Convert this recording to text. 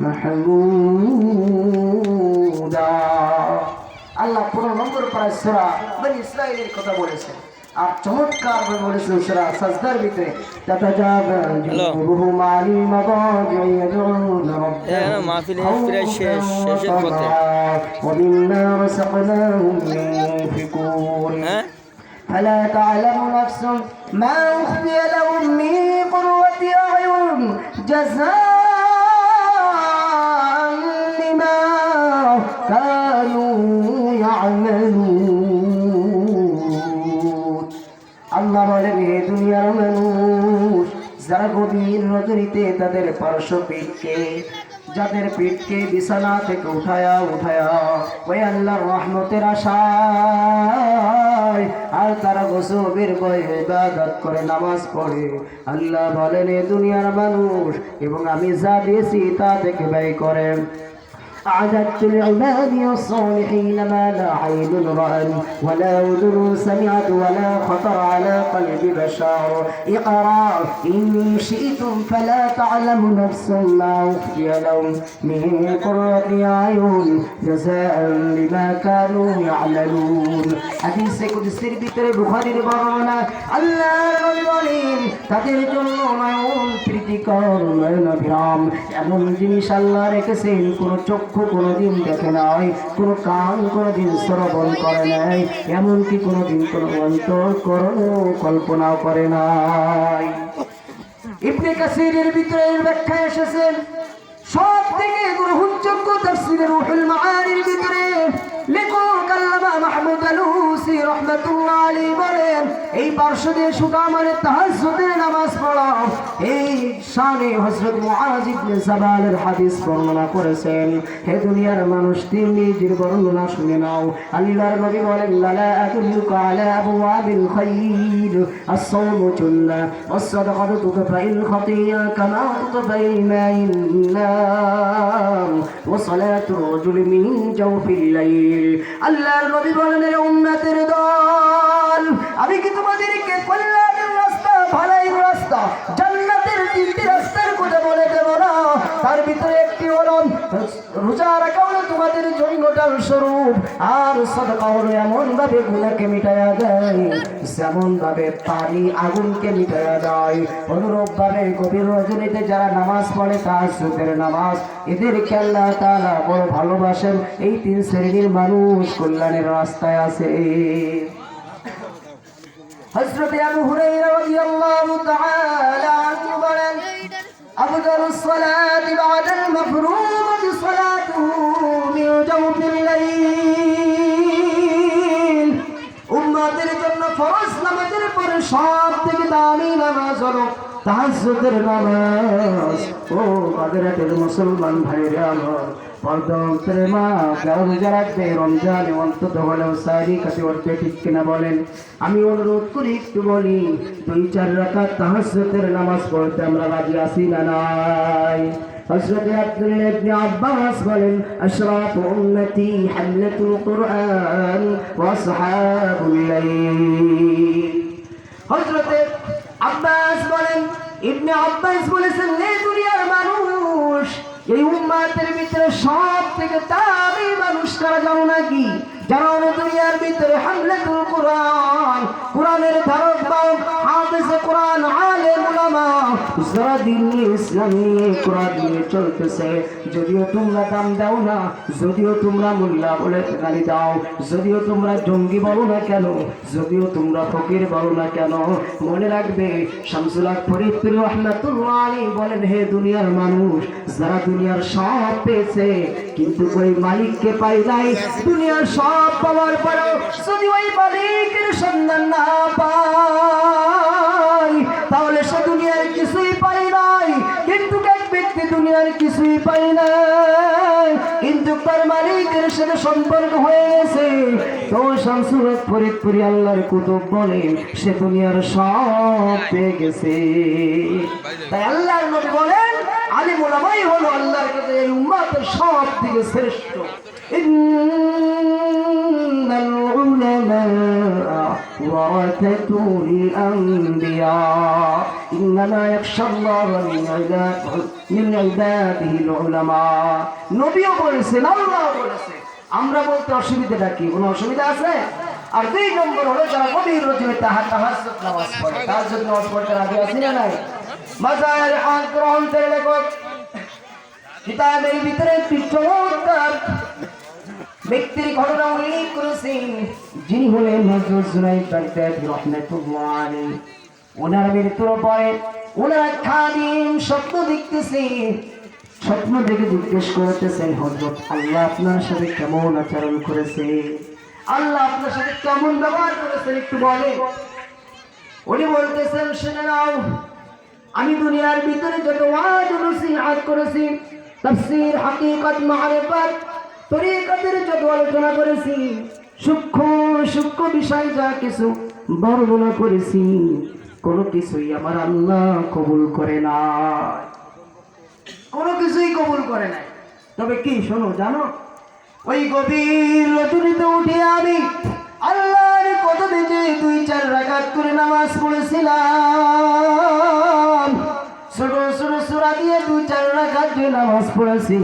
মাহমুদা। আল্লাহ 15 নম্বর পারা সূরা বনি ইসরাঈলের কথা বলেছেন। আর চমৎকার ভাবে বলেছেন সূরা সাজদার ভিতরে তাতাজাবুহুম আনিল মাদাজি ইয়াদউনা রাব্বাহুম মাহফিলের প্রায় শেষের পথে ওয়া মিম্মা রাযাকনাহুম ইউনফিকুন। فلا تعلم نفس ما أخفي لهم من قرة أعين جزاء بما كانوا يعملون। আল্লাহ বলেন, হে দুনিয়ার মানুষ, যারা গভীর রজনীতে তাদের পার্শ্বপিঠকে, যাদের পিঠকে বিছানা থেকে উঠায়া ওই আল্লাহর রহমতের আশায় আর তারা গজবের ভয়ে ইবাদত করে, নামাজ পড়ে, আল্লাহ বলেন, এ দুনিয়ার মানুষ, এবং আমি যা দিয়েছি তা থেকে ব্যয় করেন। أعددت لعبادي الصالحين ما لا عين رأت ولا أذن سمعت ولا خطر على قلب بشر. اقرأ إن شئتم فلا تعلم نفس ما أخفي لهم من قرة أعين جزاء بما كانوا يعملون. حديث কুদসির ভিতরে বুখারীর বর্ণনা, আল্লাহর নবী বলেন, তাদের জন্য নয়ন প্রীতিকর, নয়নাভিরাম এমন জিনিস আল্লাহ রেখেছেন কোন চক্ষু কোনদিন দেখে নাই, কোন কান কোনদিন শ্রবণ করে নাই, এমনকি কোনদিন কোন অন্তঃকরণ কল্পনাও করে নাই। ইবনে কাসিরের ভিতরে ব্যাখ্যা এসেছেন, সব থেকে গ্রহণযোগ্য তাফসীরে রুহুল মাআনির ভিতরে লেখক আল্লামা মাহমুদ আলুসি রাহমাতুল্লাহ আলাইহি বলেন, এই পার্শ্বদের সুতা মানে তাহাজ্জুদের নামাজ পড়া। এই শানে হযরত মুআজ ইবনে জাবালের হাদিস বর্ণনা করেছেন। হে দুনিয়ার মানুষ, তিনি নিজের বর্ণনা শুনে নাও। আল্লাহর নবী বলেন, লা আদুল্লুকা আলা আবওয়াবিল খায়র আস-সাওমু জুন্নাহ ওয়াস-সাদাকাতু তুতফাইল খাতিয়া কামা তুতফাইল মাইন নার ওয়া সালাতুর রাজুলি মিন জাওফিল লাইল। আল্লাহর নবী বলেন, এ উম্মতের দল, আমি কি তোমাদেরকে কল্যাণের রাস্তা, ভালোর রাস্তা, জান্নাতের 3টি রাস্তার কথা বলে দেব না? তার ভিতরে একটি হলো রোজা রাখা, হলো তোমাদের জন্যটার স্বরূপ, আর সাদাকা হলো এমন ভাবে গুনাহকে মিটায়া দেয় যেমন ভাবে পানি আগুনকে মিটায়া দেয়। অনুরূপ ভাবে গভীর রজনীতে যারা নামাজ পড়ে, তাহাজ্জুদের নামাজ, এদেরকে আল্লাহ তাআলা বড় ভালোবাসেন। এই 3 শ্রেণীর মানুষ কল্যাণের রাস্তায় আছে। হযরত আবু হুরায়রা রাদিয়াল্লাহু তাআলা আনহু বলেন, আফদালুস সালাতি বাদাল মাফরুযতি সালাতুহু মিন জাওফিল লাইল। উম্মতের জন্য ফরজ নামাজের পরে সবথেকে দামি নামাজ হলো তাহাজ্জুদের নামাজ। ও বাগেরহাটের মুসলমান ভাইরা আমার, পর্দা অন্তরে মা যারা রোজা রাখবে, রমজানে অন্তত হলেও সারি কাছে উঠবে, ঠিক কিনা বলেন? আমি অনুরোধ করি, একটু বলি, 2-4 রাকাত তাহাজ্জুদের নামাজ পড়তে আমরা রাজি আছি না নাই? হযরত আব্দুল্লাহ ইবনে আব্বাস বলেন, আশরাফু উম্মতি হামলাতুল কুরআন ওয়া আসহাবুল লাইল। হযরত আব্বাস বলেন, ইবনে আব্বাস বলেছেন, হে দুনিয়ার মানুষ, এই উম্মতের ভিতরে সব থেকে দামি মানুষ কারা জানো নাকি? যারা দুনিয়ার ভিতরে হামলাতুল কুরআন, কুরআনের ধারক বাহক, হাফেজে কুরআন, আলেম উলামা, যারা দিন ইসলাম নিয়ে কুরআন নিয়ে চলতেছে। যদিও তোমরা দাম দাও না, যদিও তোমরা মোল্লা বলে গালি দাও, যদিও তোমরা জঙ্গি বলো না কেন, যদিও তোমরা ফকির বলো না কেন, মনে রাখবে শামসুল হক ফরিদপুর রাহমাতুল্লাহ আলাইহি বলেন, হে দুনিয়ার মানুষ, যারা দুনিয়ার সব পেয়েছে কিন্তু ওই মালিককে পাই নাই, দুনিয়ার সব পাওয়ার পরেও যদি ওই মালিকের সন্ধান না পাই, তাহলে সে দুনিয়ার কিছুই পাই নাই। কিন্তু এক ব্যক্তি দুনিয়ার কিছুই পাই নাই, কিন্তু তার মালিকের সাথে সম্পর্ক হয়ে গেছে। তো শামসুল হক ফরিদপুরি আল্লাহর কুতুব বলেন, সে দুনিয়ার সব পেয়ে গেছে। তাই আল্লাহর নবী বলেন, আলিম উলামাই হলো আল্লাহর কাছে এই উম্মতের সব থেকে শ্রেষ্ঠ। ইন্নাল উলামা ورثة الأنبياء إنما يخشى الله من عباده العلماء নবীও বলেছেন আল্লাহ বলেছেন আমরা বলতে অসুবিধাটা কি কোনো অসুবিধা আছে আর দুই নম্বর হলো যারা গভীর রজনীতে তাহাজ্জুদ নামাজ পড়ে তাহাজ্জুদ নামাজ পড়তে রাজি আছি না নাই মাজার হাত গ্রন্থের লেখক কিতাবের ভিতরে একটি চমৎকার ব্যক্তির ঘটনা উল্লেখ করেছেন যিনি হলেন হযরত জুনাইদ বাগদাদী রাহমাতুল্লাহ আলাইহি ওনার মৃত্যুর পরে ওনার খাদিম স্বপ্ন দেখতেছেন স্বপ্ন দেখে জিজ্ঞেস করতেছেন হযরত আল্লাহ আপনার সাথে কেমন আচরণ করেছে আল্লাহ আপনার সাথে কেমন ব্যবহার করেছেন একটু বলেন উনি বলতেছেন শুনে নাও আমি দুনিয়ার ভিতরে যত ওয়াজ নসিহত করেছি তাফসীর হাকিকত মারিফাত তরিকাতের যত আলোচনা করেছি সূক্ষ্ম বিষয় যা কিছু বর্ণনা করেছি কোনো কিছুই আমার আল্লাহ কবুল করে না কোনো কিছুই কবুল করে নাই তবে কি শোনো জানো ওই গভীর রজনীতে উঠে আমি আল্লাহর কদমে যে 2-4 রাকাত করে নামাজ পড়েছিলাম ছোট ছোট সূরা দিয়ে 2-4 রাকাত দিয়ে নামাজ পড়েছি